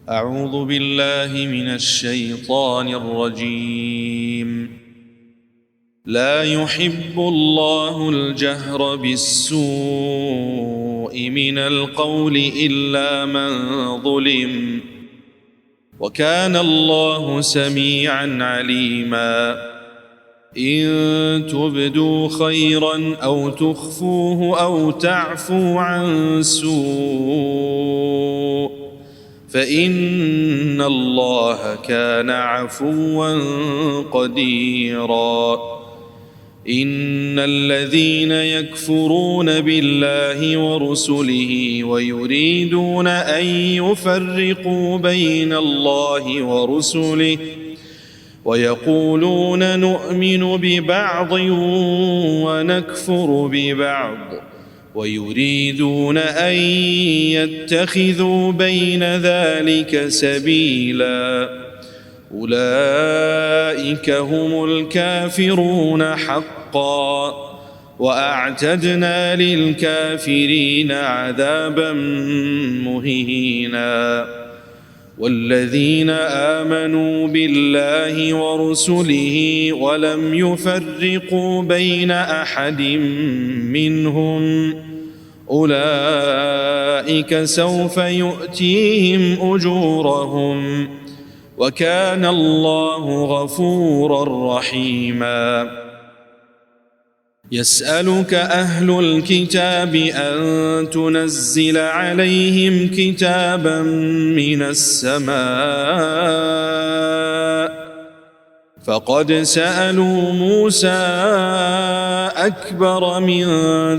أعوذ بالله من الشيطان الرجيم. لا يحب الله الجهر بالسوء من القول إلا من ظلم، وكان الله سميعا عليما. إن تبدوا خيرا أو تخفوه أو تعفوا عن سوء فإن الله كان عفوا قديرا. إن الذين يكفرون بالله ورسله ويريدون أن يفرقوا بين الله ورسله ويقولون نؤمن ببعض ونكفر ببعض ويريدون أن يتخذوا بين ذلك سبيلا، أولئك هم الكافرون حقا، وأعتدنا للكافرين عذابا مهينا. والذين آمنوا بالله ورسله ولم يفرقوا بين أحد منهم أولئك سوف يؤتيهم أجورهم، وكان الله غفورا رحيما. يسألك أهل الكتاب أن تنزل عليهم كتابا من السماء، فقد سألوا موسى أكبر من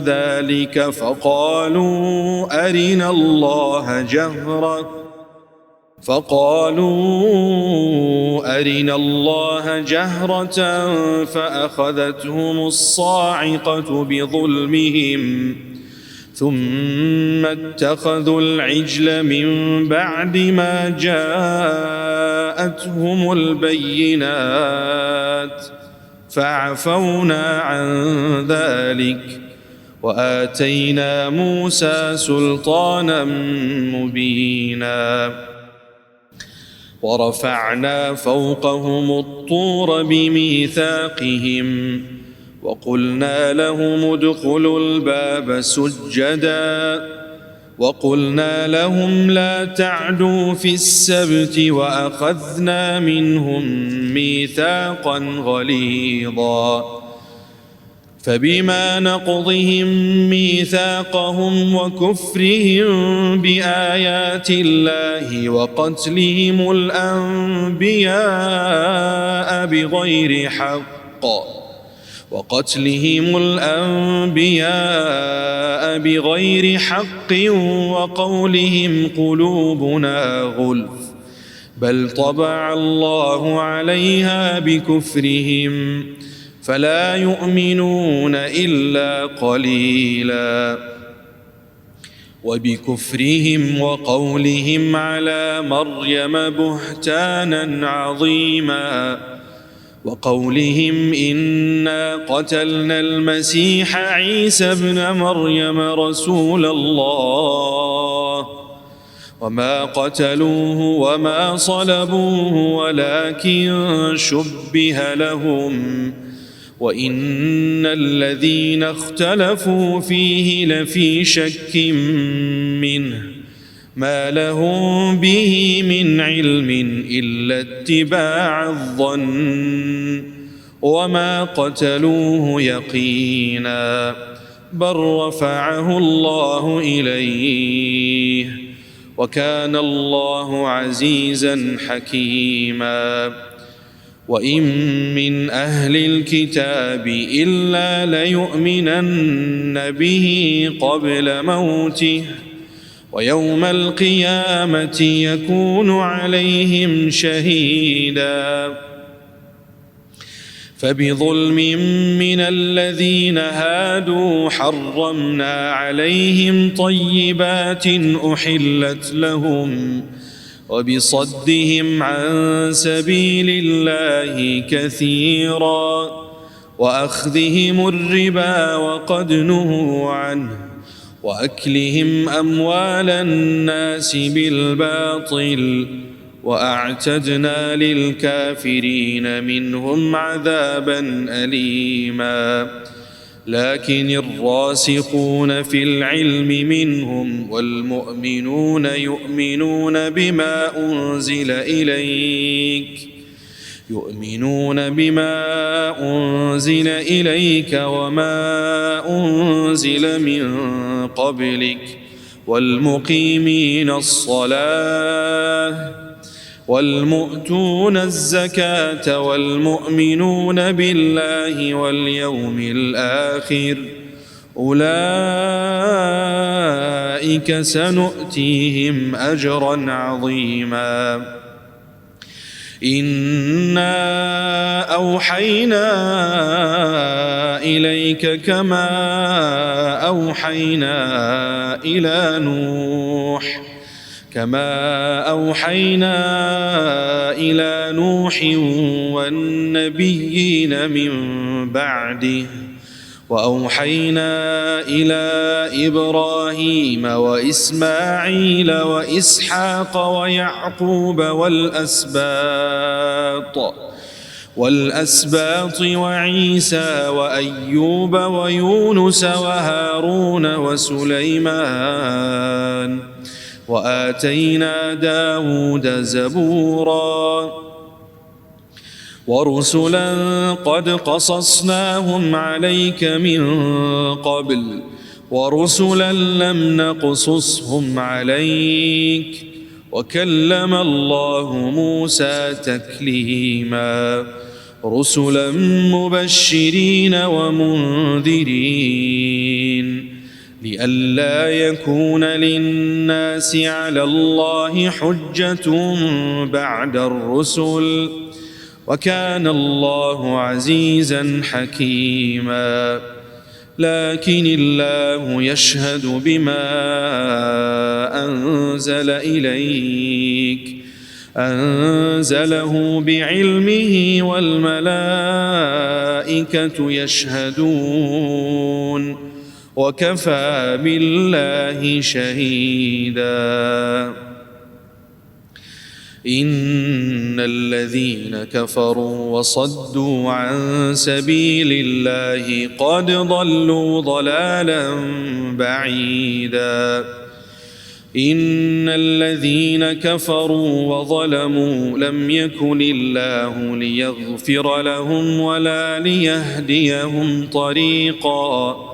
ذلك فقالوا أرنا الله جهرة فأخذتهم الصاعقة بظلمهم ثم اتخذوا العجل من بعد ما جاءتهم البينات فعفونا عن ذلك وآتينا موسى سلطانا مبينا. ورفعنا فوقهم الطور بميثاقهم وقلنا لهم ادخلوا الباب سجدا وقلنا لهم لا تعدوا في السبت وأخذنا منهم ميثاقا غليظا. فبما نقضهم ميثاقهم وكفرهم بآيات الله وقتلهم الأنبياء بغير حق وقولهم قلوبنا غلف بل طبع الله عليها بكفرهم فلا يؤمنون إلا قليلا. وبكفرهم وقولهم على مريم بهتانا عظيما وقولهم إنا قتلنا المسيح عيسى ابن مريم رسول الله وما قتلوه وما صلبوه ولكن شبه لهم وإن الذين اختلفوا فيه لفي شك منه ما لهم به من علم إلا اتباع الظن وما قتلوه يقينا بل رفعه الله إليه وكان الله عزيزا حكيما. وإن من أهل الكتاب إلا ليؤمنن به قبل موته ويوم القيامة يكون عليهم شهيدا. فبظلم من الذين هادوا حرمنا عليهم طيبات أحلت لهم وبصدهم عن سبيل الله كثيرا وأخذهم الربا وقد نهوا عنه وأكلهم أموال الناس بالباطل وأعتدنا للكافرين منهم عذابا أليما لكن الراسخون في العلم منهم والمؤمنون يؤمنون بما أنزل إليك وما أنزل من قبلك والمقيمين الصلاة والمؤتون الزكاة والمؤمنون بالله واليوم الآخر أولئك سنؤتيهم أجرا عظيما إنا أوحينا إليك كما أوحينا إلى نوح والنبيين من بعده وأوحينا إلى إبراهيم وإسماعيل وإسحاق ويعقوب والأسباط وعيسى وأيوب ويونس وهارون وسليمان وآتينا داود زبورا ورسلا قد قصصناهم عليك من قبل ورسلا لم نقصصهم عليك وكلم الله موسى تكليما رسلا مبشرين ومنذرين لئلا يكون للناس على الله حجة بعد الرسل وكان الله عزيزا حكيما لكن الله يشهد بما أنزل إليك أنزله بعلمه والملائكة يشهدون وكفى بالله شهيدا إن الذين كفروا وصدوا عن سبيل الله قد ضلوا ضلالا بعيدا إن الذين كفروا وظلموا لم يكن الله ليغفر لهم ولا ليهديهم طريقا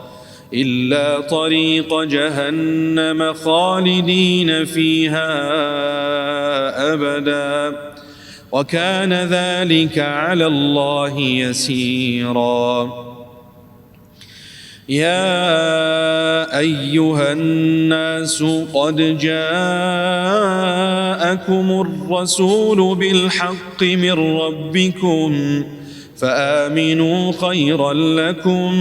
إلا طريق جهنم خالدين فيها أبدا وكان ذلك على الله يسيرا يا أيها الناس قد جاءكم الرسول بالحق من ربكم فآمنوا خيرا لكم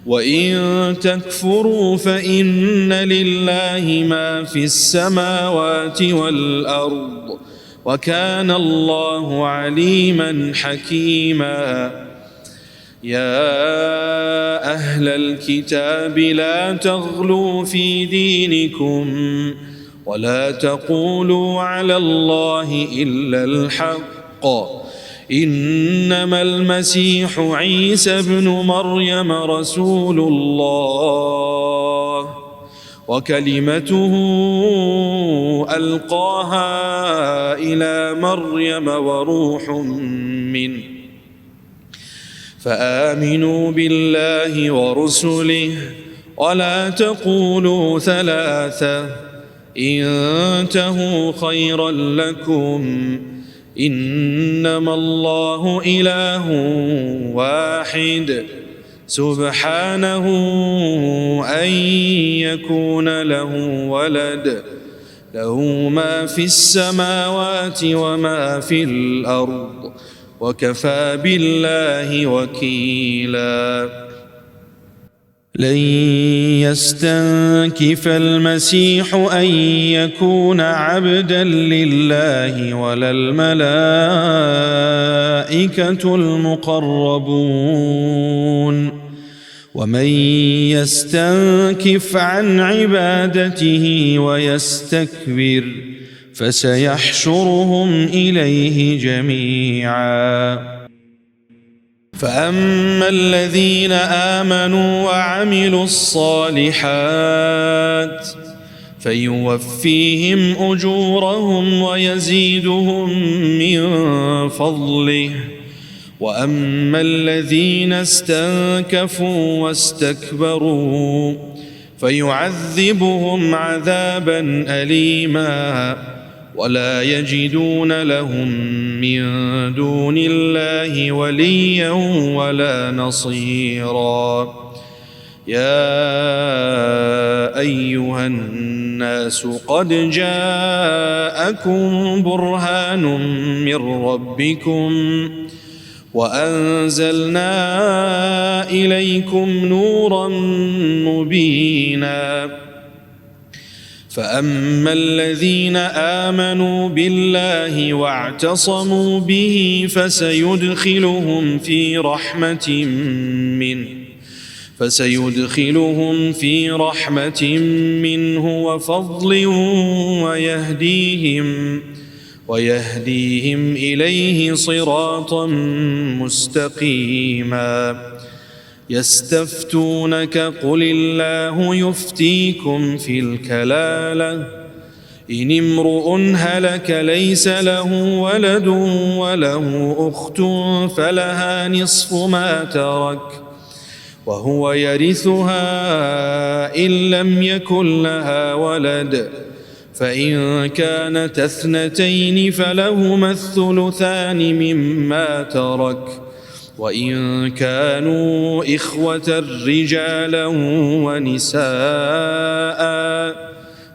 وإن تكفروا فإن لله ما في السماوات والأرض وكان الله عليما حكيما يا أهل الكتاب لا تغلوا في دينكم ولا تقولوا على الله إلا الحق إنما المسيح عيسى ابن مريم رسول الله وكلمته ألقاها إلى مريم وروح منه فآمنوا بالله ورسله ولا تقولوا ثلاثة انتهوا خيرا لكم إنما الله إله واحد سبحانه أن يكون له ولد له ما في السماوات وما في الأرض وكفى بالله وكيلا لن يستنكف المسيح أن يكون عبدا لله ولا الملائكة المقربون ومن يستنكف عن عبادته ويستكبر فسيحشرهم إليه جميعا. فأما الذين آمنوا وعملوا الصالحات فيوفيهم أجورهم ويزيدهم من فضله، وأما الذين استنكفوا واستكبروا فيعذبهم عذابا أليما ولا يجدون لهم من دون الله وليا ولا نصيرا. يا أيها الناس قد جاءكم برهان من ربكم وأنزلنا إليكم نورا مبينا. فأما الذين آمنوا بالله واعتصموا به فسيدخلهم في رحمة منه وفضل ويهديهم إليه صراطا مستقيما. يستفتونك قل الله يفتيكم في الكلالة إن امرؤ هلك ليس له ولد وله أخت فلها نصف ما ترك وهو يرثها إن لم يكن لها ولد، فإن كانت اثنتين فلهما الثلثان مما ترك، وإن كانوا إخوة رجالا ونساء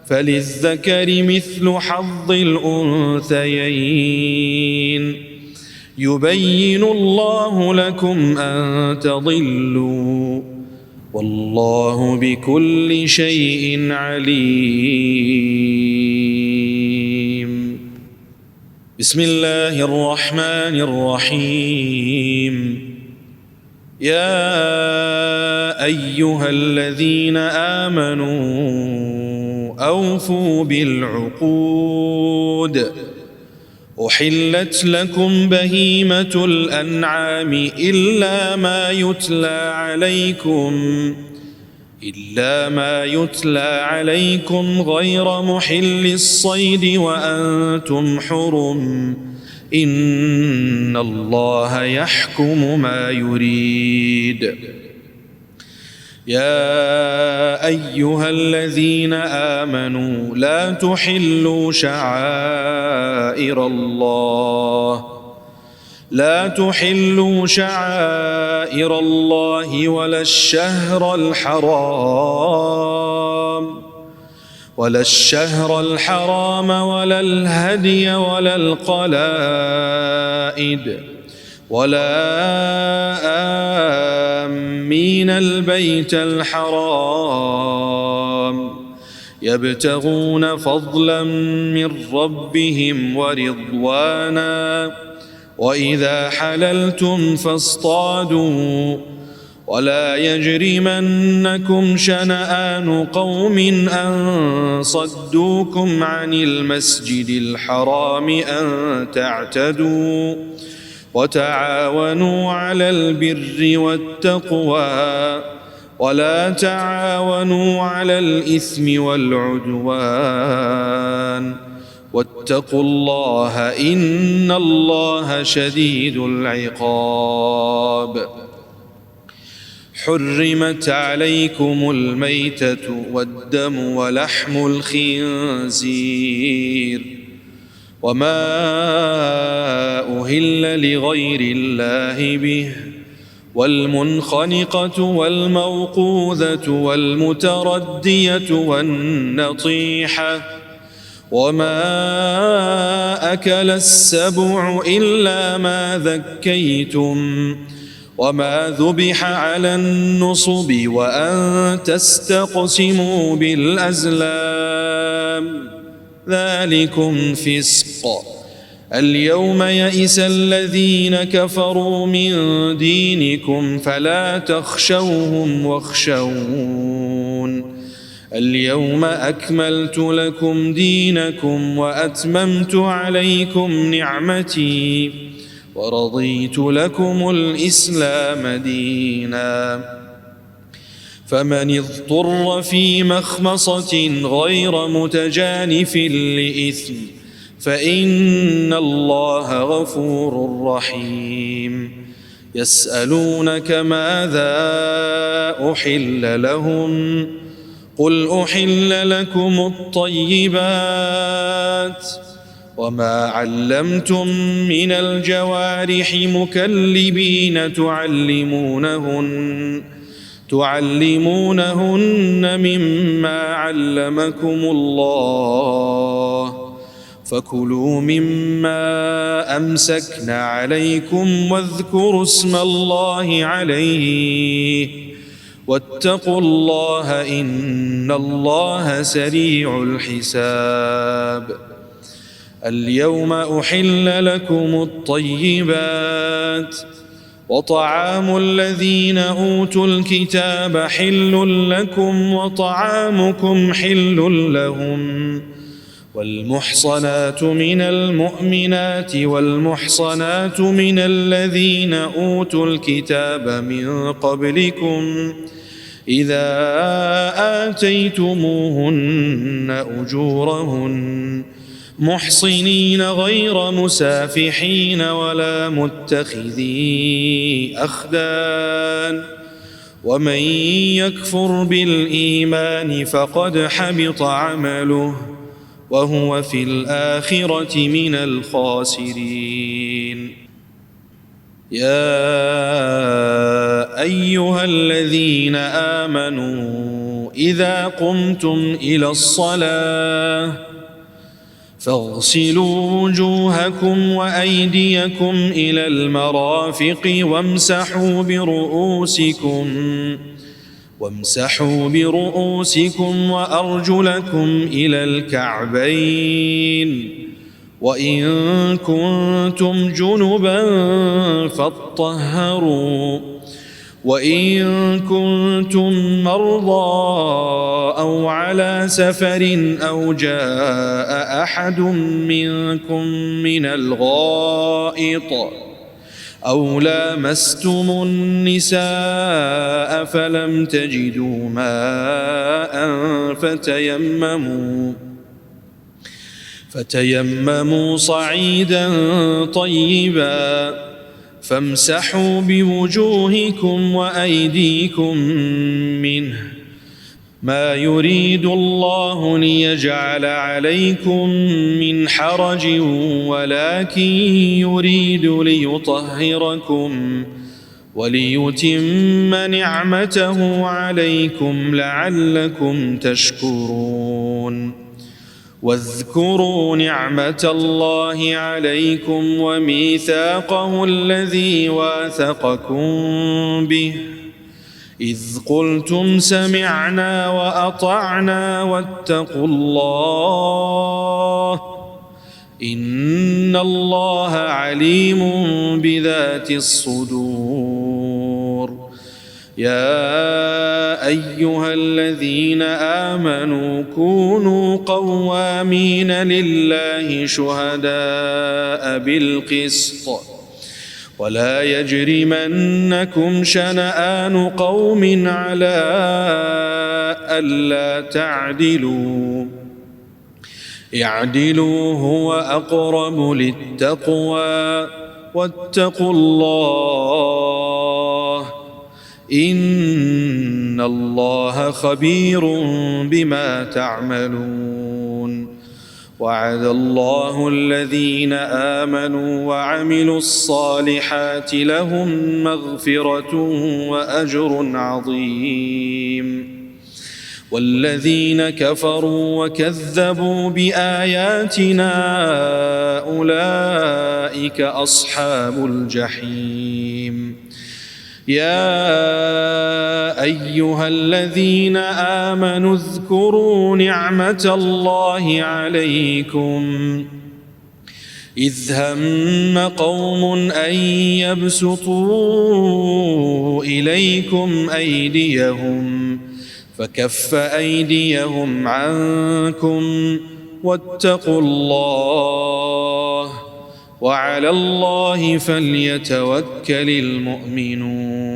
فللذكر مثل حظ الأنثيين. يبين الله لكم أن تضلوا والله بكل شيء عليم. بسم الله الرحمن الرحيم. يا أيها الذين آمنوا أوفوا بالعقود. أحلت لكم بهيمة الأنعام إلا ما يتلى عليكم غير محل الصيد وأنتم حرم، إن الله يحكم ما يريد. يا أيها الذين آمنوا لا تحلوا شعائر الله ولا الشهر الحرام ولا الهدي ولا القلائد ولا آمين البيت الحرام يبتغون فضلا من ربهم ورضوانا، وإذا حللتم فاصطادوا ولا يجرمنكم شنآن قوم أن صدوكم عن المسجد الحرام أن تعتدوا، وتعاونوا على البر والتقوى ولا تعاونوا على الإثم والعدوان، واتقوا الله إن الله شديد العقاب. حرمت عليكم الميتة والدم ولحم الخنزير وما أهل لغير الله به، والمنخنقة والموقوذة والمتردية والنطيحة وما أكل السبع إلا ما ذكيتم وما ذبح على النصب وأن تستقسموا بالأزلام، ذلكم فسق. اليوم يئس الذين كفروا من دينكم فلا تخشوهم واخشون اليوم أكملت لكم دينكم وأتممت عليكم نعمتي ورضيت لكم الإسلام دينا فمن اضطر في مخمصة غير متجانف لإثم فإن الله غفور رحيم يسألونك ماذا أحل لهم قل أحل لكم الطيبات وما علمتم من الجوارح مكلبين تعلمونهن مما علمكم الله فكلوا مما أمسكن عليكم واذكروا اسم الله عليه واتقوا الله إن الله سريع الحساب اليوم أحل لكم الطيبات وطعام الذين أوتوا الكتاب حل لكم وطعامكم حل لهم والمحصنات من المؤمنات والمحصنات من الذين أوتوا الكتاب من قبلكم إذا آتيتموهن أجورهن محصنين غير مسافحين ولا متخذي أخدان ومن يكفر بالإيمان فقد حبط عمله وهو في الآخرة من الخاسرين يا أيها الذين آمنوا إذا قمتم إلى الصلاة فاغسلوا وجوهكم وأيديكم إلى المرافق وامسحوا برؤوسكم وأرجلكم إلى الكعبين وإن كنتم جنبا فاطهروا وإن كنتم مرضى أو على سفر أو جاء أحد منكم من الغائط أو لامستم النساء فلم تجدوا ماء فتيمموا صعيدا طيبا فامسحوا بوجوهكم وأيديكم منه ما يريد الله ليجعل عليكم من حرج ولكن يريد ليطهركم وليتم نعمته عليكم لعلكم تشكرون واذكروا نعمة الله عليكم وميثاقه الذي واثقكم به إذ قلتم سمعنا وأطعنا واتقوا الله إن الله عليم بذات الصدور يا أيها الذين آمنوا كونوا قوامين لله شهداء بالقسط ولا يجرمنكم شنآن قوم على ألا تعدلوا اعدلوا هو أقرب للتقوى واتقوا الله إن الله خبير بما تعملون وعد الله الذين آمنوا وعملوا الصالحات لهم مغفرة وأجر عظيم والذين كفروا وكذبوا بآياتنا أولئك أصحاب الجحيم يا أيها الذين آمنوا اذكروا نعمة الله عليكم إذ هم قوم أن يبسطوا إليكم أيديهم فكف أيديهم عنكم واتقوا الله وعلى الله فليتوكل المؤمنون.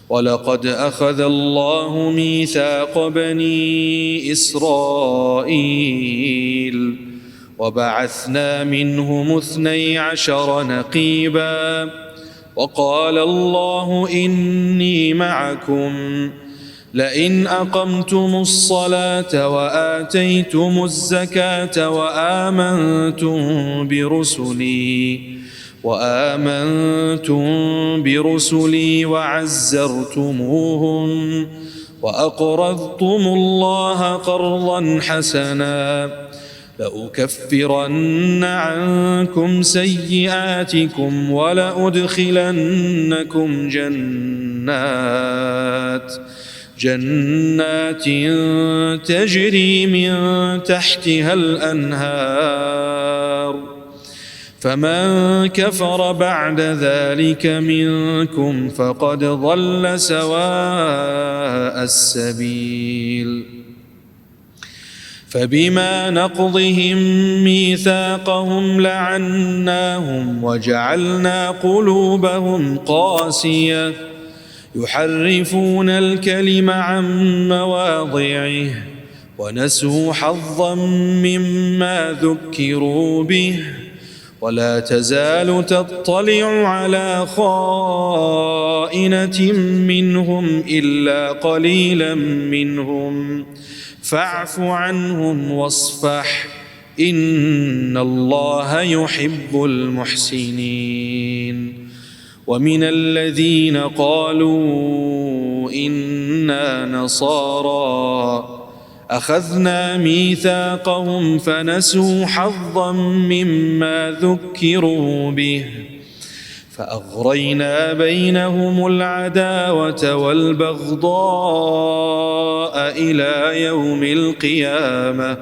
ولقد أخذ الله ميثاق بني إسرائيل وبعثنا منهم 12 نقيبا وقال الله إني معكم لئن أقمتم الصلاة وآتيتم الزكاة وآمنتم برسلي وعزرتموهم وأقرضتم الله قرضا حسنا لأكفرن عنكم سيئاتكم ولأدخلنكم جنات تجري من تحتها الأنهار فمن كفر بعد ذلك منكم فقد ضل سواء السبيل. فبما نقضهم ميثاقهم لعناهم وجعلنا قلوبهم قاسية يحرفون الكلم عن مواضعه ونسوا حظا مما ذكروا به ولا تزال تطلع على خائنة منهم إلا قليلا منهم فاعف عنهم واصفح إن الله يحب المحسنين. ومن الذين قالوا إنا نصارى أخذنا ميثاقهم فنسوا حظا مما ذكروا به فأغرينا بينهم العداوة والبغضاء إلى يوم القيامة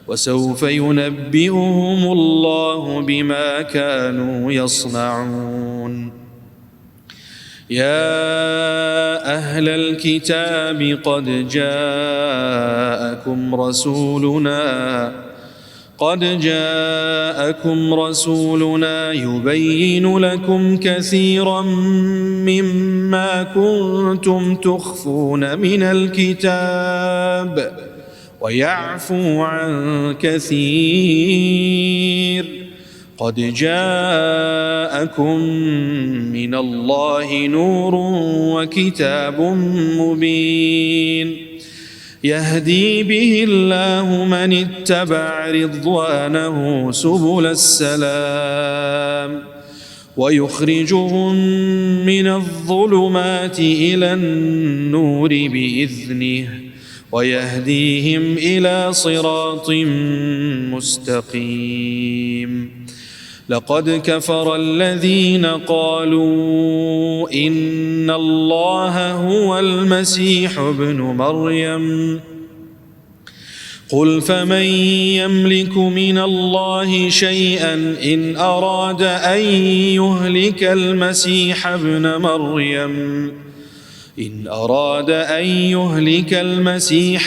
وسوف ينبئهم الله بما كانوا يصنعون. يا أهل الكتاب قد جاءكم رسولنا يبين لكم كثيرا مما كنتم تخفون من الكتاب ويعفو عن كثير. قد جاءكم من الله نور وكتاب مبين يهدي به الله من اتبع رضوانه سبل السلام ويخرجهم من الظلمات إلى النور بإذنه ويهديهم إلى صراط مستقيم. لقد كفر الذين قالوا إن الله هو المسيح ابن مريم قل فمن يملك من الله شيئا إن أراد أن يهلك المسيح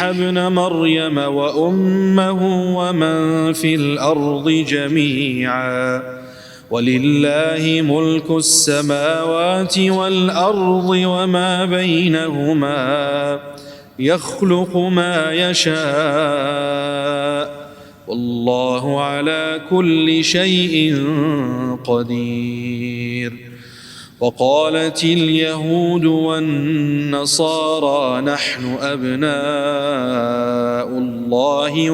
ابن مريم وأمه ومن في الأرض جميعا ولله ملك السماوات والأرض وما بينهما يخلق ما يشاء والله على كل شيء قدير. وقالت اليهود والنصارى نحن أبناء الله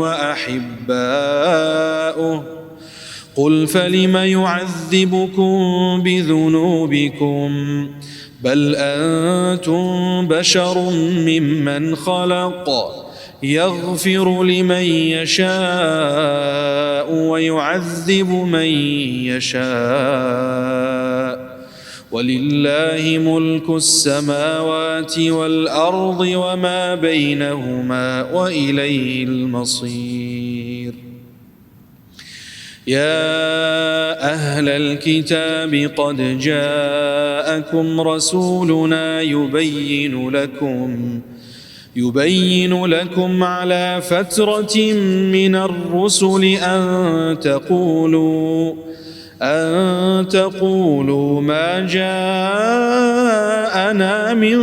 وأحباؤه قل فلم يعذبكم بذنوبكم بل أنتم بشر ممن خلق يغفر لمن يشاء ويعذب من يشاء ولله ملك السماوات والأرض وما بينهما وإليه المصير. يا أهل الكتاب قد جاءكم رسولنا يبين لكم على فترة من الرسل أن تقولوا ما جاءنا من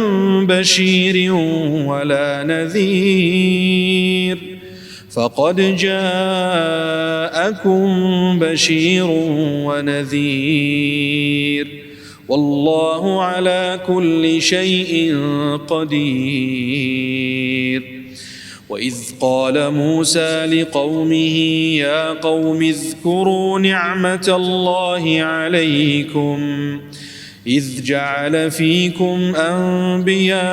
بشير ولا نذير، فقد جاءكم بشير ونذير، والله على كل شيء قدير. وإذ قال موسى لقومه يا قوم اذكروا نعمة الله عليكم إذ جعل فيكم أنبياء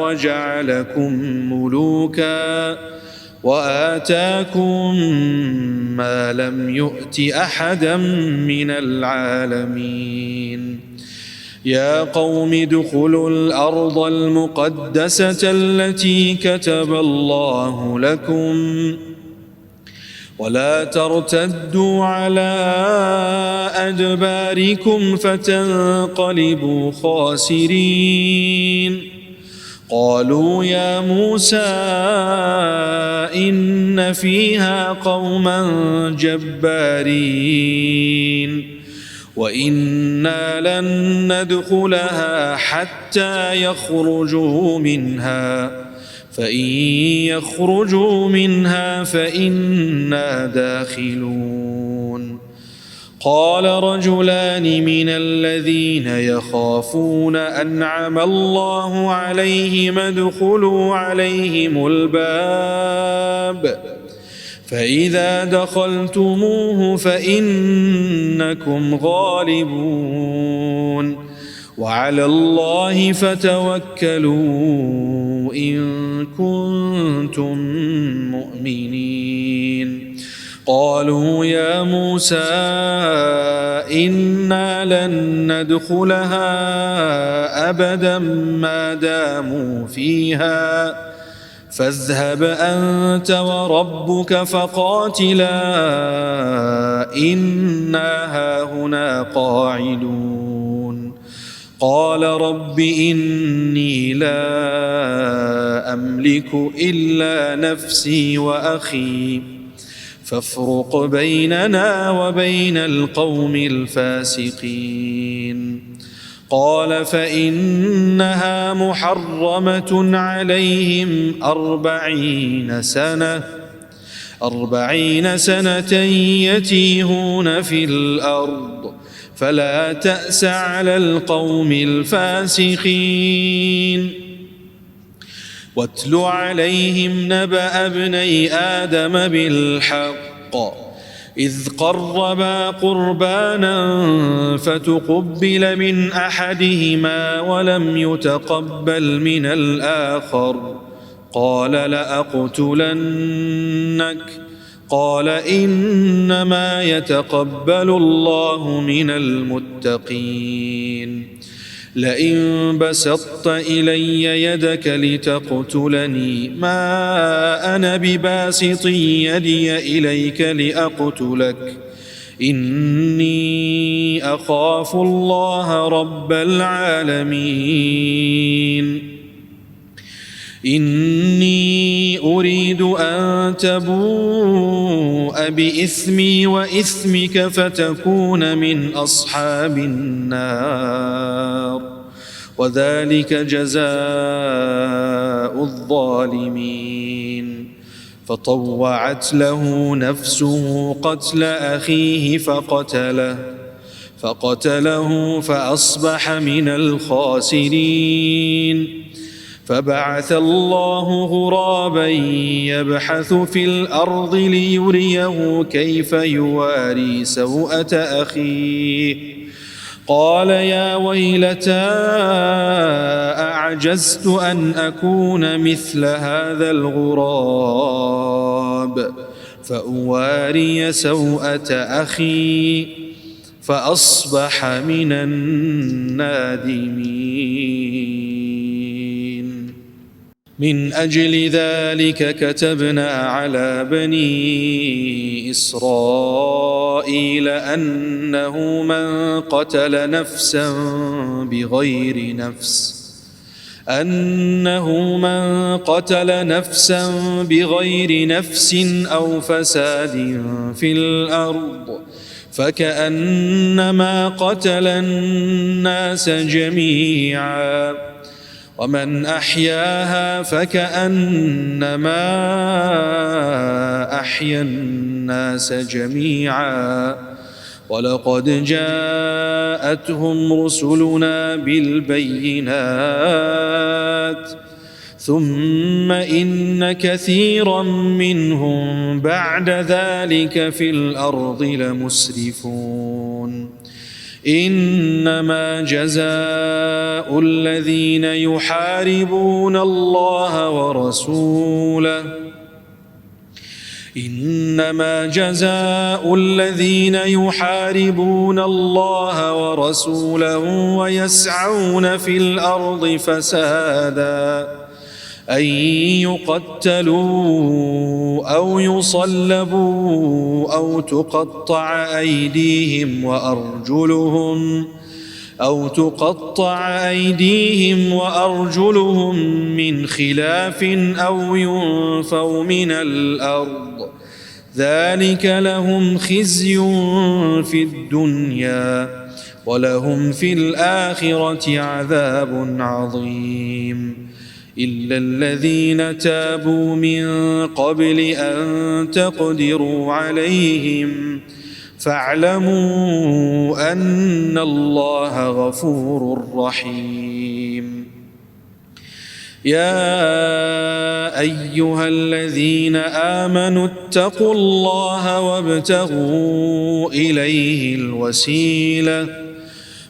وجعلكم ملوكا وآتاكم ما لم يؤت أحدا من العالمين. يا قوم ادخلوا الأرض المقدسة التي كتب الله لكم ولا ترتدوا على أدباركم فتنقلبوا خاسرين. قالوا يا موسى إن فيها قوما جبارين وإنا لن ندخلها حتى يخرجوا منها، فإن يخرجوا منها فإنا داخلون. قال رجلان من الذين يخافون أنعم الله عليهم ادخلوا عليهم الباب فإذا دخلتموه فإنكم غالبون وعلى الله فتوكلوا إن كنتم مؤمنين. قالوا يا موسى إنا لن ندخلها أبدا ما داموا فيها فاذهب أنت وربك فقاتلا إنا هاهنا قاعدون. قال رب إني لا أملك إلا نفسي وأخي فافرق بيننا وبين القوم الفاسقين. قال فإنها محرمة عليهم 40 سنة يتيهون في الأرض فلا تأس على القوم الفاسقين. واتل عليهم نبأ ابني آدم بالحق إذ قربا قربانا فتقبل من أحدهما ولم يتقبل من الآخر قال لأقتلنك قال إنما يتقبل الله من المتقين. لئن بسطت إلي يدك لتقتلني ما أنا بباسط يدي إليك لأقتلك إني أخاف الله رب العالمين. إني أريد أن تبوء بإثمي وإثمك فتكون من أصحاب النار وذلك جزاء الظالمين. فطوعت له نفسه قتل أخيه فقتله فأصبح من الخاسرين. فبعث الله غرابا يبحث في الأرض ليريه كيف يواري سوءة أخيه قال يا ويلتى أعجزت أن أكون مثل هذا الغراب فأواري سوءة أخي فأصبح من النادمين. من أجل ذلك كتبنا على بني إسرائيل أنه من قتل نفسا بغير نفس أو فساد في الأرض فكأنما قتل الناس جميعا ومن أحياها فكأنما أحيا الناس جميعا ولقد جاءتهم رسلنا بالبينات ثم إن كثيرا منهم بعد ذلك في الأرض لمسرفون إنما جزاء الذين يحاربون الله ورسوله ويسعون في الأرض فسادا أن يقتلوا أو يصلبوا أو تقطع أيديهم وأرجلهم من خلاف أو ينفوا من الأرض ذلك لهم خزي في الدنيا ولهم في الآخرة عذاب عظيم إلا الذين تابوا من قبل أن تقدروا عليهم فاعلموا أن الله غفور رحيم يا أيها الذين آمنوا اتقوا الله وابتغوا إليه الوسيلة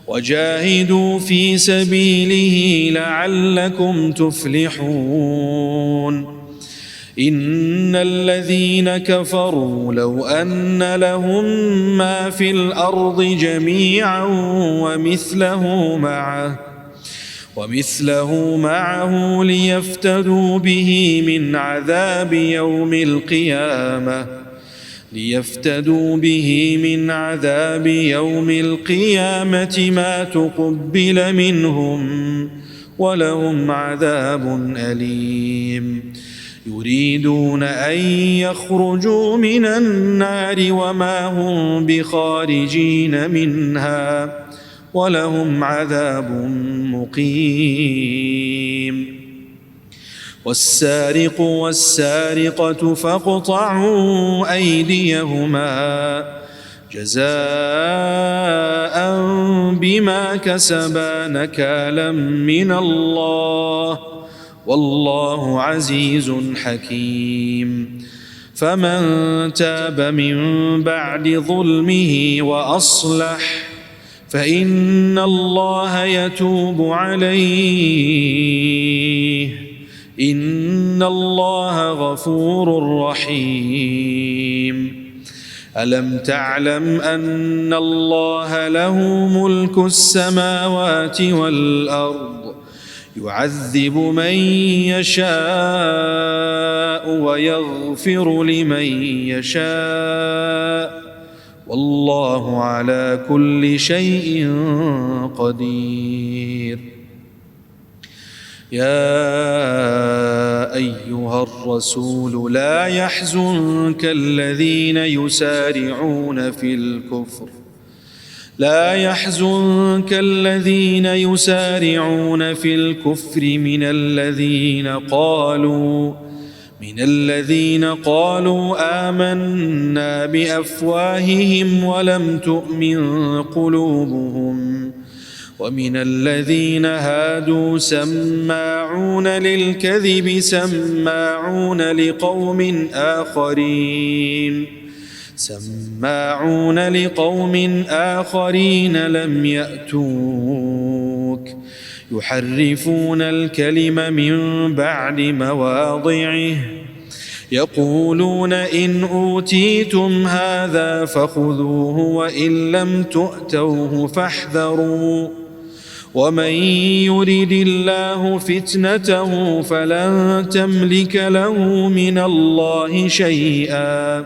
وجاهدوا في سبيله لعلكم تفلحون إن الذين كفروا لو أن لهم ما في الأرض جميعا ومثله معه ليفتدوا به من عذاب يوم القيامة ما تقبل منهم ولهم عذاب أليم يريدون أن يخرجوا من النار وما هم بخارجين منها ولهم عذاب مقيم والسارق والسارقة فاقطعوا أيديهما جزاء بما كسبا نكالا من الله والله عزيز حكيم فمن تاب من بعد ظلمه وأصلح فإن الله يتوب عليه إن الله غفور رحيم ألم تعلم أن الله له ملك السماوات والأرض يعذب من يشاء ويغفر لمن يشاء والله على كل شيء قدير يا أيها الرسول لا يحزنك الذين يسارعون في الكفر من الذين قالوا آمنا بأفواههم ولم تؤمن قلوبهم ومن الذين هادوا سماعون للكذب سماعون لقوم آخرين لم يأتوك يحرفون الكلم من بعد مواضعه يقولون إن أوتيتم هذا فخذوه وإن لم تؤتوه فاحذروا ومن يرد الله فتنته فلن تملك له من الله شيئا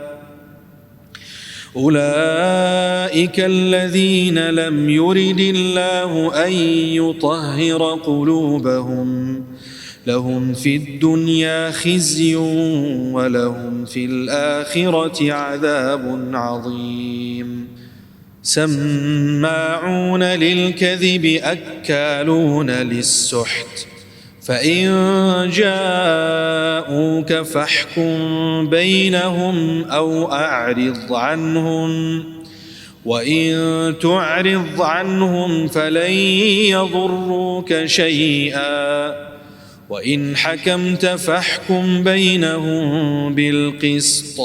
أولئك الذين لم يرد الله أن يطهر قلوبهم لهم في الدنيا خزي ولهم في الآخرة عذاب عظيم سماعون للكذب أكالون للسحت فإن جاءوك فاحكم بينهم أو أعرض عنهم وإن تعرض عنهم فلن يضروك شيئا وإن حكمت فاحكم بينهم بالقسط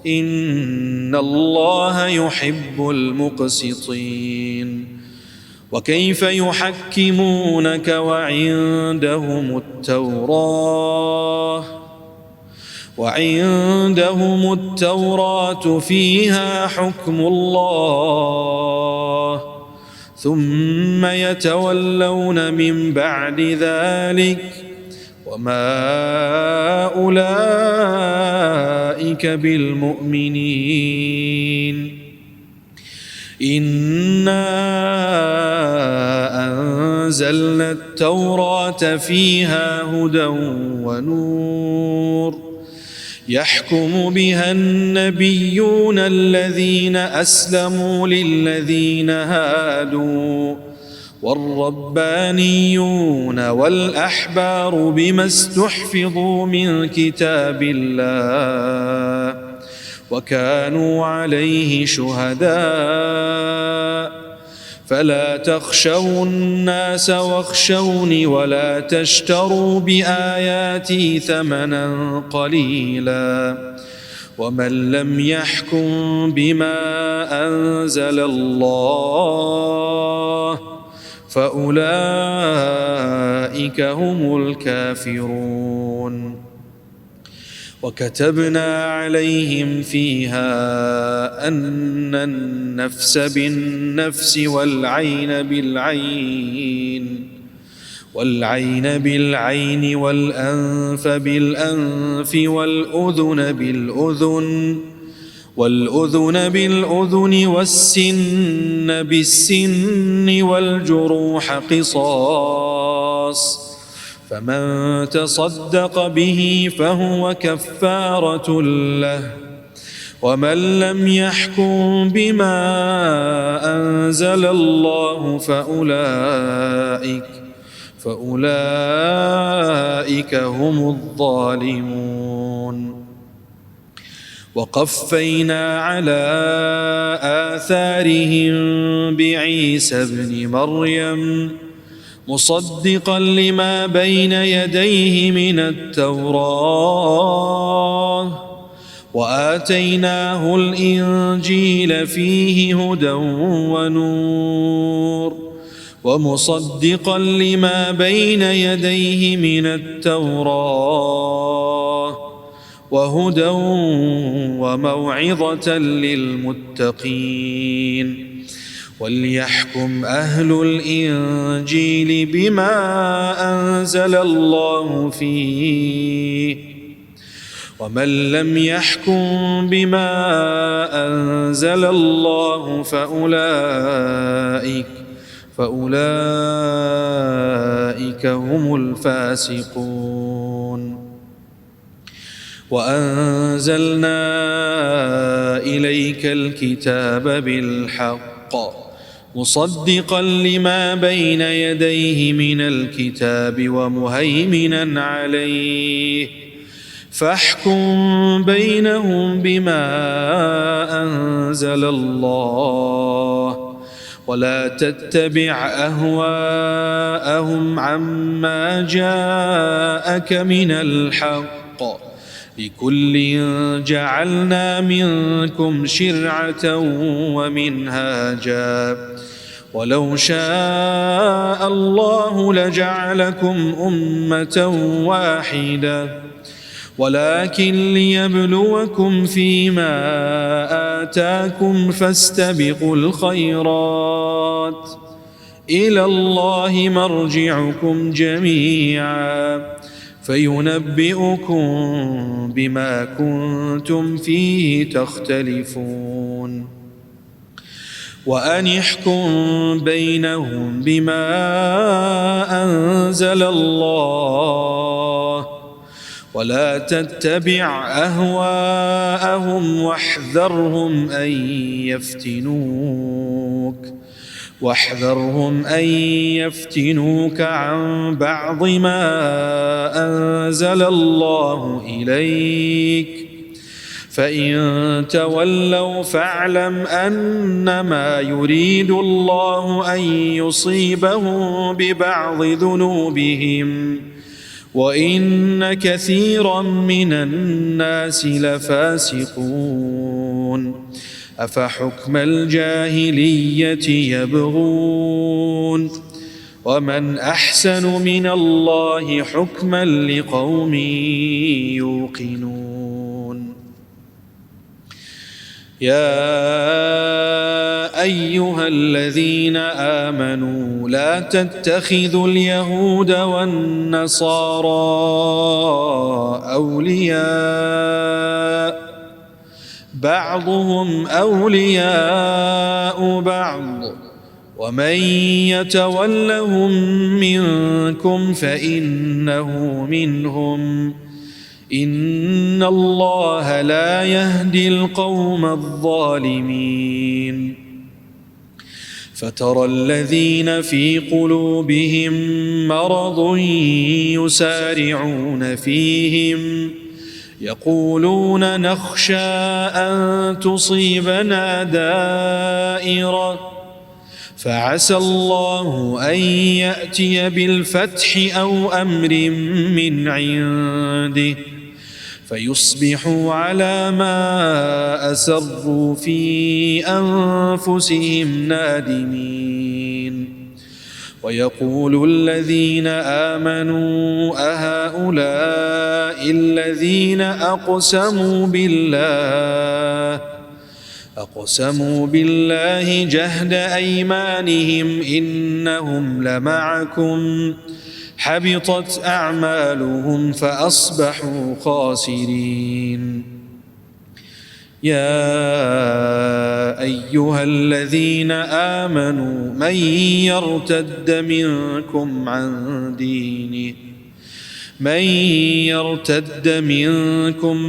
إن الله يحب المقسطين وكيف يحكمونك وعندهم التوراة فيها حكم الله ثم يتولون من بعد ذلك وما أولئك بالمؤمنين إنا أنزلنا التوراة فيها هدى ونور يحكم بها النبيون الذين أسلموا للذين هادوا والربانيون والأحبار بما استحفظوا من كتاب الله وكانوا عليه شهداء فلا تخشوا الناس واخشوني ولا تشتروا بآياتي ثمنا قليلا ومن لم يحكم بما أنزل الله فأولئك هم الكافرون وكتبنا عليهم فيها أن النفس بالنفس والعين بالعين والأنف بالأنف والأذن بالأذن والسن بالسن والجروح قصاص فمن تصدق به فهو كفارة له ومن لم يحكم بما أنزل الله فأولئك هم الظالمون وقفينا على آثارهم بعيسى ابن مريم مصدقا لما بين يديه من التوراة وآتيناه الإنجيل فيه هدى ونور ومصدقا لما بين يديه من التوراة وهدى وموعظة للمتقين وليحكم أهل الإنجيل بما أنزل الله فيه ومن لم يحكم بما أنزل الله فأولئك هم الفاسقون وأنزلنا إليك الكتاب بالحق مصدقا لما بين يديه من الكتاب ومهيمنا عليه فاحكم بينهم بما أنزل الله ولا تتبع أهواءهم عما جاءك من الحق لكل جعلنا منكم شرعة ومنهاجا ولو شاء الله لجعلكم أمة واحدة ولكن ليبلوكم فيما آتاكم فاستبقوا الخيرات إلى الله مرجعكم جميعا فينبئكم بما كنتم فيه تختلفون وأن احكم بينهم بما أنزل الله ولا تتبع أهواءهم واحذرهم أن يفتنوك عن بعض ما أنزل الله إليك فإن تولوا فاعلم أنما يريد الله أن يصيبهم ببعض ذنوبهم وإن كثيرا من الناس لفاسقون أفحكم الجاهلية يبغون ومن أحسن من الله حكما لقوم يوقنون يا أيها الذين آمنوا لا تتخذوا اليهود والنصارى أولياء بعضهم أولياء بعض ومن يتولهم منكم فإنه منهم إن الله لا يهدي القوم الظالمين فترى الذين في قلوبهم مرض يسارعون فيهم يقولون نخشى أن تصيبنا دائرة فعسى الله أن يأتي بالفتح أو أمر من عنده فيصبحوا على ما أسروا في أنفسهم نادمين ويقول الذين آمنوا أهؤلاء الذين أقسموا بالله جهد أيمانهم إنهم لمعكم حبطت أعمالهم فأصبحوا خاسرين يا أيها الذين آمنوا من يرتد منكم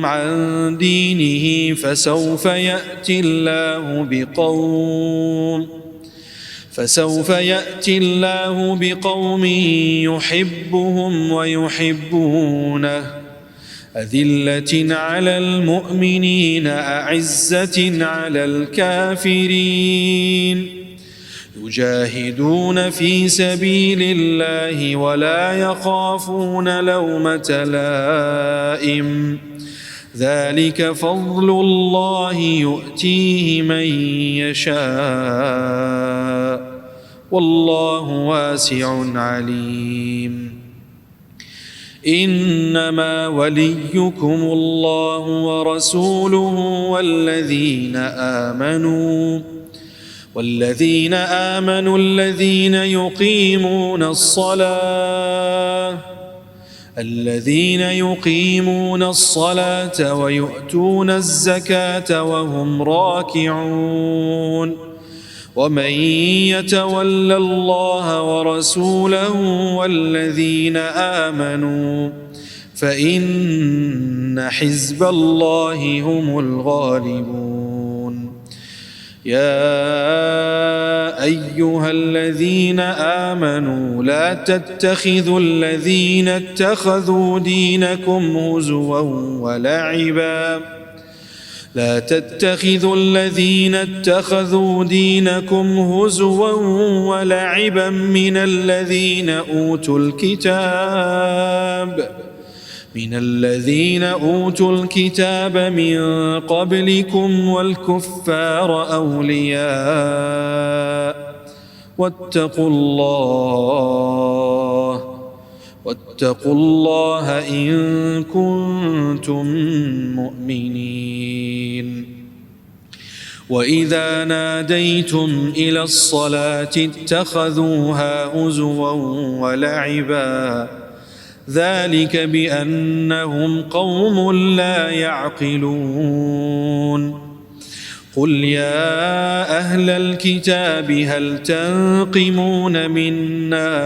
عن دينه فسوف يأتي الله بقوم يحبهم ويحبونه أذلة على المؤمنين أعزة على الكافرين يجاهدون في سبيل الله ولا يخافون لومة لائم ذلك فضل الله يؤتيه من يشاء والله واسع عليم إنما وليكم الله ورسوله والذين آمنوا الذين يقيمون الصلاة ويؤتون الزكاة وهم راكعون ومن يتول الله ورسوله والذين آمنوا فإن حزب الله هم الغالبون يا أيها الذين آمنوا لا تتخذوا الذين اتخذوا دينكم هزوا ولعبا من الذين أوتوا الكتاب من قبلكم والكفار أولياء واتقوا الله إن كنتم مؤمنين وإذا ناديتم إلى الصلاة اتخذوها هزوا ولعبا ذلك بأنهم قوم لا يعقلون قل يا أهل الكتاب هل تنقمون منا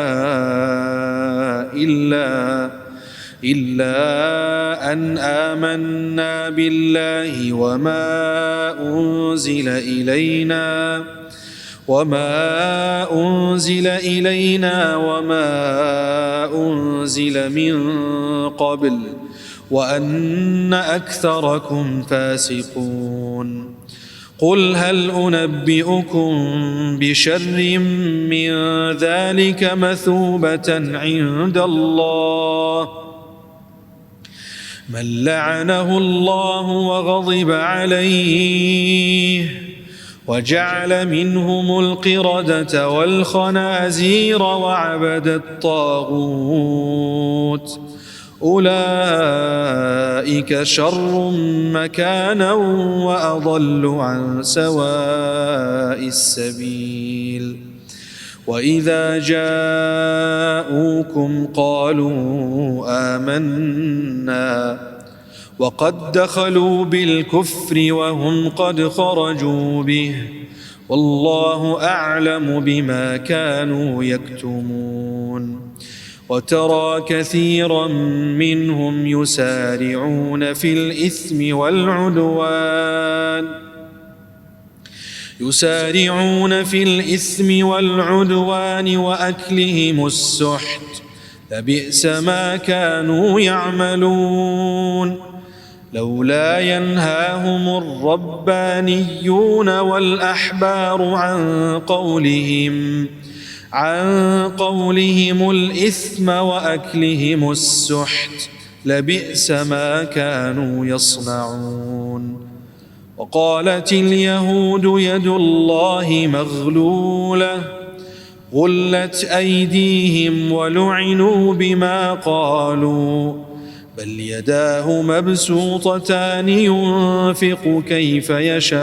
إلا أن آمنا بالله وما أنزل إلينا وما أنزل من قبل وأن أكثركم فاسقون قل هل أنبئكم بشر من ذلك مثوبة عند الله من لعنه الله وغضب عليه وجعل منهم القردة والخنازير وعبد الطاغوت أولئك شر مكانا وأضل عن سواء السبيل وإذا جاءوكم قالوا آمنا وقد دخلوا بالكفر وهم قد خرجوا به والله أعلم بما كانوا يكتمون وترى كثيرا منهم يسارعون في الإثم والعدوان وأكلهم السحت لبئس ما كانوا يعملون لولا ينهاهم الربانيون والأحبار عن قولهم الإثم وأكلهم السحت لبئس ما كانوا يصنعون وقالت اليهود يد الله مغلولة غلت أيديهم ولعنوا بما قالوا بل يداه مبسوطتان ينفق كيف يشاء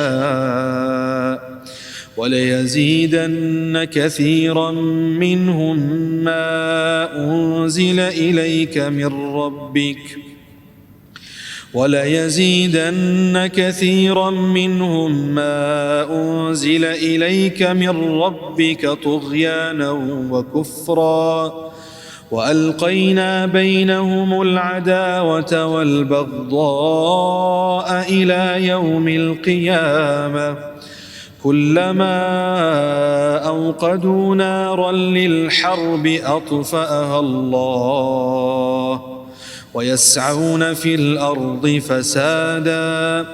وليزيدن كثيرا منهم ما أنزل إليك من ربك طغيانا وكفرا وألقينا بينهم العداوة والبغضاء إلى يوم القيامة كلما أوقدوا نارا للحرب أطفأها الله ويسعون في الأرض فسادا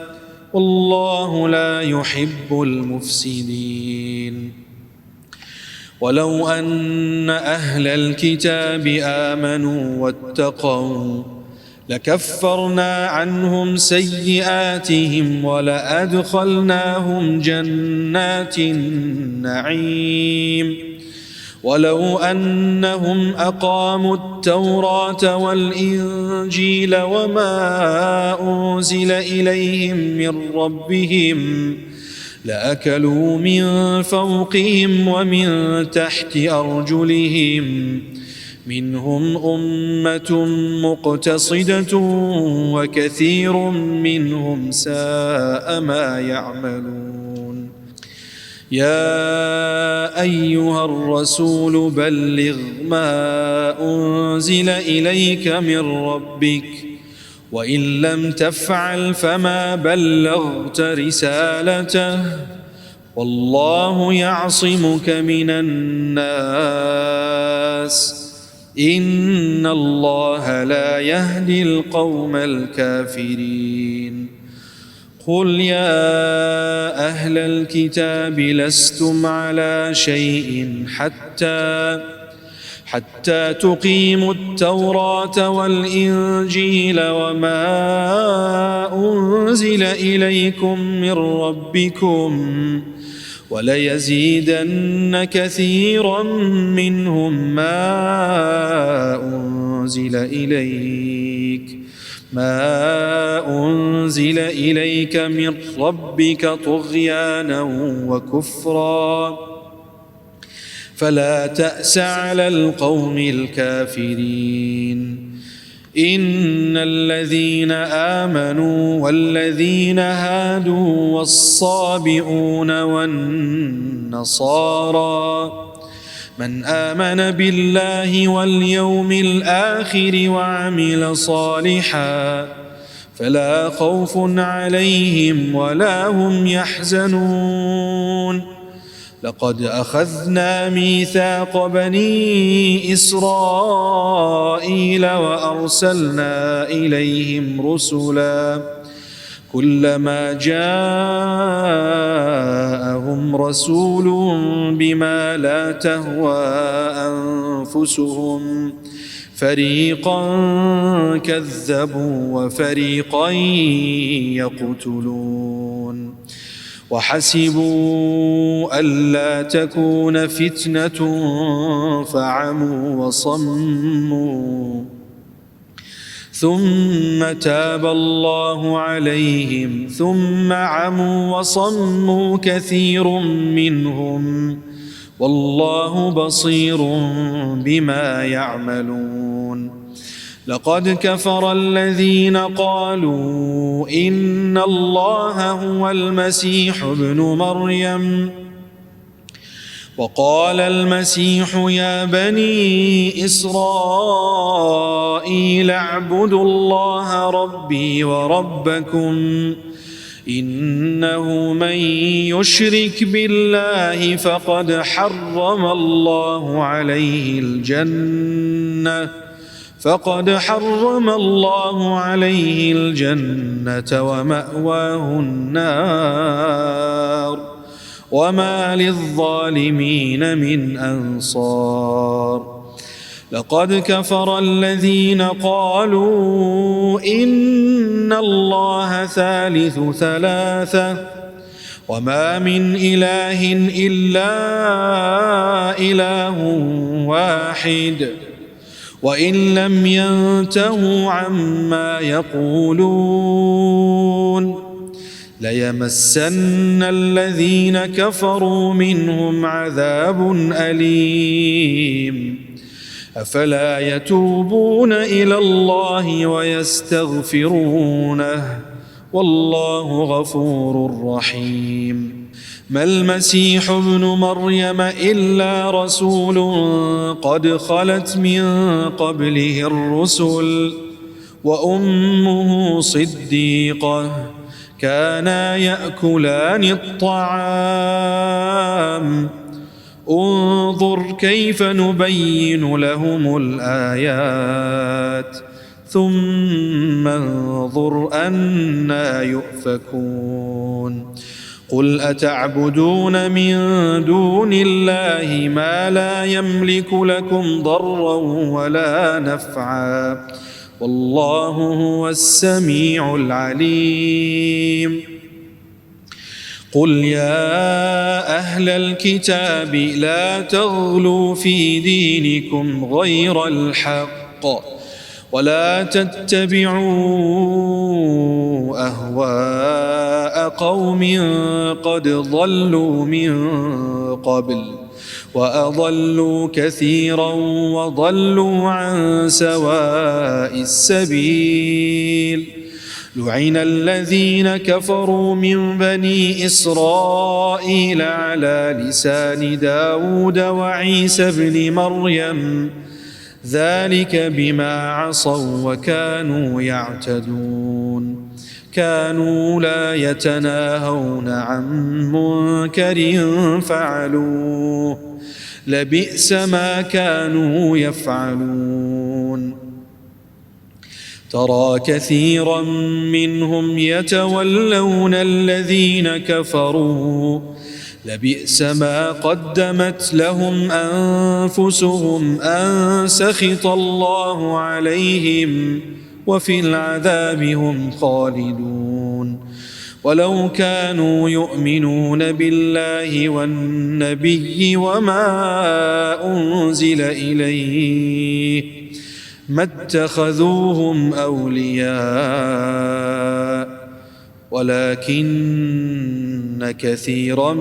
والله لا يحب المفسدين ولو أن أهل الكتاب آمنوا واتقوا لكفرنا عنهم سيئاتهم ولأدخلناهم جنات النعيم ولو أنهم أقاموا التوراة والإنجيل وما أنزل إليهم من ربهم لأكلوا من فوقهم ومن تحت أرجلهم منهم أمة مقتصدة وكثير منهم ساء ما يعملون يا أيها الرسول بلغ ما أنزل إليك من ربك وإن لم تفعل فما بلغت رسالته والله يعصمك من الناس إن الله لا يهدي القوم الكافرين قل يا أهل الكتاب لستم على شيء حتى تقيموا التوراة والإنجيل وما أنزل إليكم من ربكم وليزيدن كثيرا منهم ما أنزل إليك ما أنزل إليك من ربك طغيانا وكفرا فلا تأس على القوم الكافرين إن الذين آمنوا والذين هادوا والصابئون والنصارى من آمن بالله واليوم الآخر وعمل صالحا فلا خوف عليهم ولا هم يحزنون لقد أخذنا ميثاق بني إسرائيل وأرسلنا إليهم رسلا كلما جاءهم رسول بما لا تهوى أنفسهم فريقا كذبوا وفريقا يقتلون وحسبوا ألا تكون فتنة فعموا وصموا ثم تاب الله عليهم ثم عموا وصموا كثير منهم والله بصير بما يعملون لقد كفر الذين قالوا إن الله هو المسيح ابن مريم وقال المسيح يا بني إسرائيل اعبدوا الله ربي وربكم إنه من يشرك بالله فقد حرم الله عليه الجنة ومأواه النار وما للظالمين من أنصار لقد كفر الذين قالوا إن الله ثالث ثلاثة وما من إله إلا إله واحد وإن لم ينتهوا عما يقولون ليمسن الذين كفروا منهم عذاب أليم أفلا يتوبون إلى الله ويستغفرونه والله غفور رحيم ما المسيح ابن مريم إلا رسول قد خلت من قبله الرسل وأمه صديقة كانا يأكلان الطعام انظر كيف نبين لهم الآيات ثم انظر أنى يؤفكون قل أتعبدون من دون الله ما لا يملك لكم ضرا ولا نفعا والله هو السميع العليم قل يا أهل الكتاب لا تغلوا في دينكم غير الحق ولا تتبعوا أهواء قوم قد ضلوا من قبل وأضلوا كثيرا وضلوا عن سواء السبيل لعن الذين كفروا من بني إسرائيل على لسان داود وعيسى بن مريم ذلك بما عصوا وكانوا يعتدون كانوا لا يتناهون عن منكر فعلوه لبئس ما كانوا يفعلون ترى كثيرا منهم يتولون الذين كفروا لبئس ما قدمت لهم أنفسهم أن سخط الله عليهم وفي العذاب هم خالدون ولو كانوا يؤمنون بالله والنبي وما أنزل إليه ما اتخذوهم أولياء ولكن كثيرا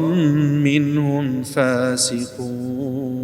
منهم فاسقون.